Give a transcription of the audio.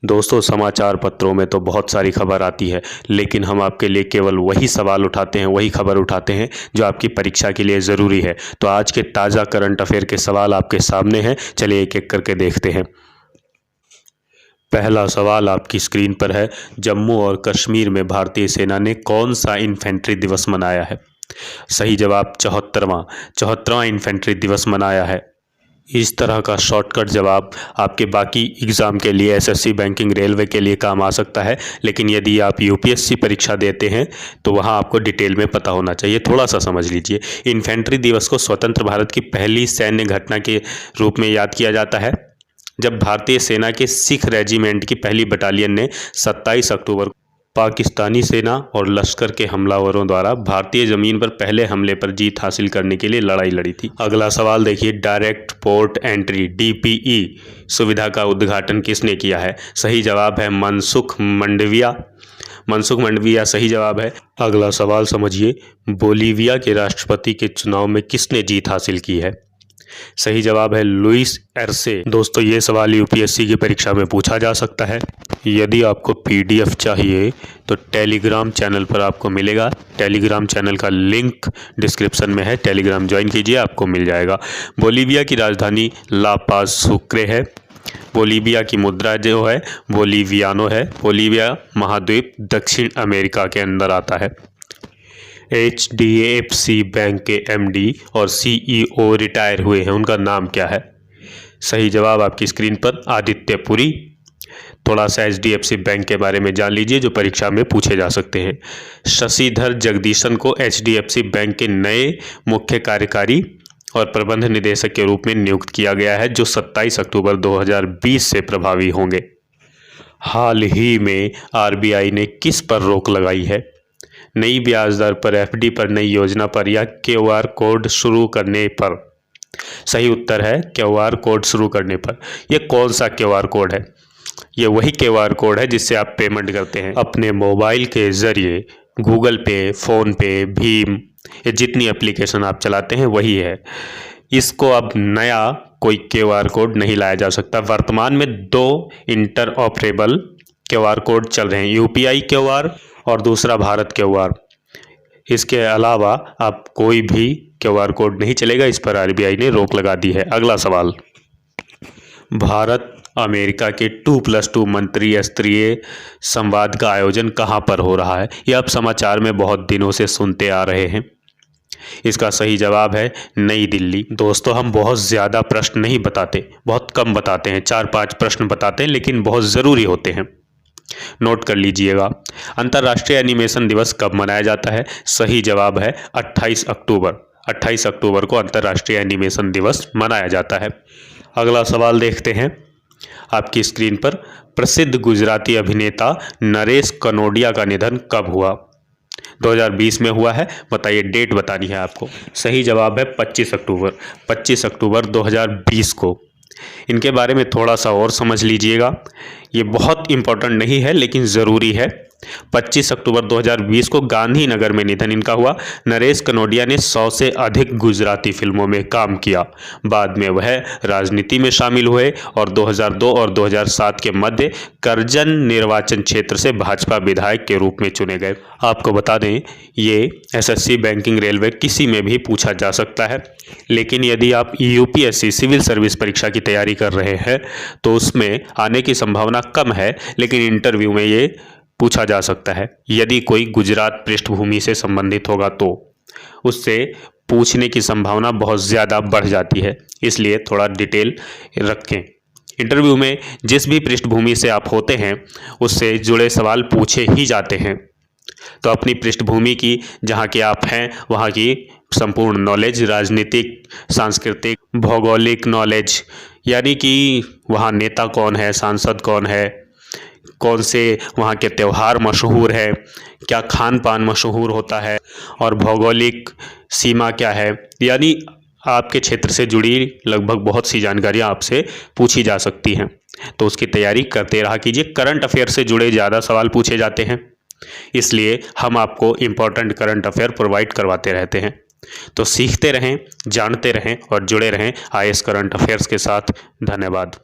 दोस्तों, समाचार पत्रों में तो बहुत सारी खबर आती है, लेकिन हम आपके लिए केवल वही सवाल उठाते हैं, वही खबर उठाते हैं जो आपकी परीक्षा के लिए ज़रूरी है। तो आज के ताज़ा करंट अफेयर के सवाल आपके सामने हैं। चलिए एक एक करके देखते हैं। पहला सवाल आपकी स्क्रीन पर है। जम्मू और कश्मीर में भारतीय सेना ने कौन सा इन्फेंट्री दिवस मनाया है? सही जवाब 74वां इन्फेंट्री दिवस मनाया है। इस तरह का शॉर्टकट जवाब आपके बाकी एग्ज़ाम के लिए, एसएससी, बैंकिंग, रेलवे के लिए काम आ सकता है, लेकिन यदि आप यूपीएससी परीक्षा देते हैं तो वहाँ आपको डिटेल में पता होना चाहिए। थोड़ा सा समझ लीजिए। इन्फेंट्री दिवस को स्वतंत्र भारत की पहली सैन्य घटना के रूप में याद किया जाता है, जब भारतीय सेना के सिख रेजिमेंट की पहली बटालियन ने 27 अक्टूबर को पाकिस्तानी सेना और लश्कर के हमलावरों द्वारा भारतीय ज़मीन पर पहले हमले पर जीत हासिल करने के लिए लड़ाई लड़ी थी। अगला सवाल देखिए। डायरेक्ट पोर्ट एंट्री डीपीई सुविधा का उद्घाटन किसने किया है? सही जवाब है मनसुख मंडविया सही जवाब है। अगला सवाल समझिए। बोलीविया के राष्ट्रपति के चुनाव में किसने जीत हासिल की है? सही जवाब है लुइस एर्से। दोस्तों, ये सवाल यूपीएससी की परीक्षा में पूछा जा सकता है। यदि आपको पीडीएफ चाहिए तो टेलीग्राम चैनल पर आपको मिलेगा। टेलीग्राम चैनल का लिंक डिस्क्रिप्शन में है, टेलीग्राम ज्वाइन कीजिए, आपको मिल जाएगा। बोलीविया की राजधानी ला पाज सुक्रे है। बोलीविया की मुद्रा जो है बोलीवियानो है। बोलीविया महाद्वीप दक्षिण अमेरिका के अंदर आता है। HDFC बैंक के MD और CEO रिटायर हुए हैं, उनका नाम क्या है? सही जवाब आपकी स्क्रीन पर आदित्य पुरी। थोड़ा सा HDFC बैंक के बारे में जान लीजिए जो परीक्षा में पूछे जा सकते हैं। शशिधर जगदीशन को HDFC बैंक के नए मुख्य कार्यकारी और प्रबंध निदेशक के रूप में नियुक्त किया गया है, जो 27 अक्टूबर 2020 से प्रभावी होंगे। हाल ही में RBI ने किस पर रोक लगाई है? नई ब्याज दर पर, FD पर, नई योजना पर या QR कोड शुरू करने पर? सही उत्तर है QR कोड शुरू करने पर। यह कौन सा QR कोड है? ये वही QR कोड है जिससे आप पेमेंट करते हैं अपने मोबाइल के ज़रिए। गूगल पे, फ़ोन पे, भीम, ये जितनी एप्लीकेशन आप चलाते हैं वही है। इसको अब नया कोई QR कोड नहीं लाया जा सकता। वर्तमान में 2 इंटरऑपरेबल QR कोड चल रहे हैं, UPI QR और दूसरा भारत QR। इसके अलावा आप कोई भी QR कोड नहीं चलेगा। इस पर RBI ने रोक लगा दी है। अगला सवाल। भारत अमेरिका के 2+2 मंत्री स्तरीय संवाद का आयोजन कहाँ पर हो रहा है? यह आप समाचार में बहुत दिनों से सुनते आ रहे हैं। इसका सही जवाब है नई दिल्ली। दोस्तों, हम बहुत ज़्यादा प्रश्न नहीं बताते, बहुत कम बताते हैं, 4-5 प्रश्न बताते हैं, लेकिन बहुत ज़रूरी होते हैं। नोट कर लीजिएगा। अंतर्राष्ट्रीय एनिमेशन दिवस कब मनाया जाता है? सही जवाब है 28 अक्टूबर। 28 अक्टूबर को अंतर्राष्ट्रीय एनिमेशन दिवस मनाया जाता है। अगला सवाल देखते हैं आपकी स्क्रीन पर। प्रसिद्ध गुजराती अभिनेता नरेश कनोडिया का निधन कब हुआ? 2020 में हुआ है। बताइए, डेट बतानी है आपको। सही जवाब है 25 अक्टूबर। 25 अक्टूबर 2020 को। इनके बारे में थोड़ा सा और समझ लीजिएगा। ये बहुत इम्पोर्टेंट नहीं है लेकिन ज़रूरी है। 25 अक्टूबर 2020 को गांधीनगर में निधन इनका हुआ। नरेश कनोडिया ने 100 से अधिक गुजराती फिल्मों में काम किया। बाद में वह राजनीति में शामिल हुए और 2002 और 2007 के मध्य करजन निर्वाचन क्षेत्र से भाजपा विधायक के रूप में चुने गए। आपको बता दें, ये एसएससी, बैंकिंग, रेलवे किसी में भी पूछा जा सकता है, लेकिन यदि आप यूपीएससी सिविल सर्विस परीक्षा की तैयारी कर रहे हैं तो उसमें आने की संभावना कम है, लेकिन इंटरव्यू में ये पूछा जा सकता है। यदि कोई गुजरात पृष्ठभूमि से संबंधित होगा तो उससे पूछने की संभावना बहुत ज़्यादा बढ़ जाती है, इसलिए थोड़ा डिटेल रखें। इंटरव्यू में जिस भी पृष्ठभूमि से आप होते हैं उससे जुड़े सवाल पूछे ही जाते हैं, तो अपनी पृष्ठभूमि की, जहाँ के आप हैं वहाँ की संपूर्ण नॉलेज, राजनीतिक, सांस्कृतिक, भौगोलिक नॉलेज, यानी कि वहाँ नेता कौन है, सांसद कौन है, कौन से वहाँ के त्यौहार मशहूर है, क्या खान पान मशहूर होता है और भौगोलिक सीमा क्या है, यानी आपके क्षेत्र से जुड़ी लगभग बहुत सी जानकारियाँ आपसे पूछी जा सकती हैं। तो उसकी तैयारी करते रहा कीजिए। करंट अफेयर से जुड़े ज़्यादा सवाल पूछे जाते हैं, इसलिए हम आपको इम्पोर्टेंट करंट अफेयर प्रोवाइड करवाते रहते हैं। तो सीखते रहें, जानते रहें और जुड़े रहें IAS करंट अफेयर्स के साथ। धन्यवाद।